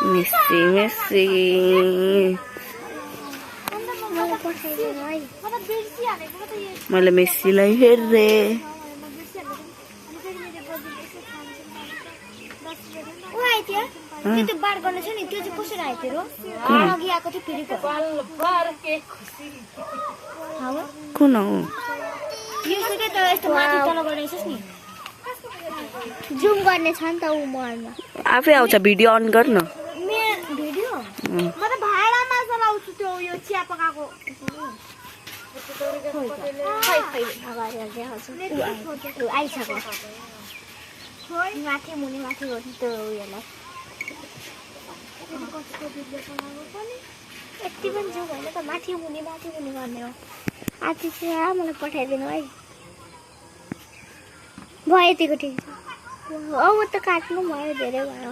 Messi Messi मैले मेसीलाई हेर्रे त्यो बार गर्ने छ नि त्यो चाहिँ कसरी आयो तेरो अघि आएको थियो फेरि कुन हो यस्तो के त यस्तो माथि तल गरेछस् नि जुम गर्ने छ नि त उ मोबाइलमा आफै आउँछ भिडियो अन गर्न मेरो भिडियो म त भाडामा चलाउँछु त्यो यो चिया पकाएको आइसक्यो माथि मुनि माथि गर्नु त्यो उयोलाई यति पनि जाउँ होइन त माथि मुनि गर्ने हो आधी चाहिँ मलाई पठाइदिनु है भयो यतिको ठिक छ अब त काट्नु भयो धेरै भयो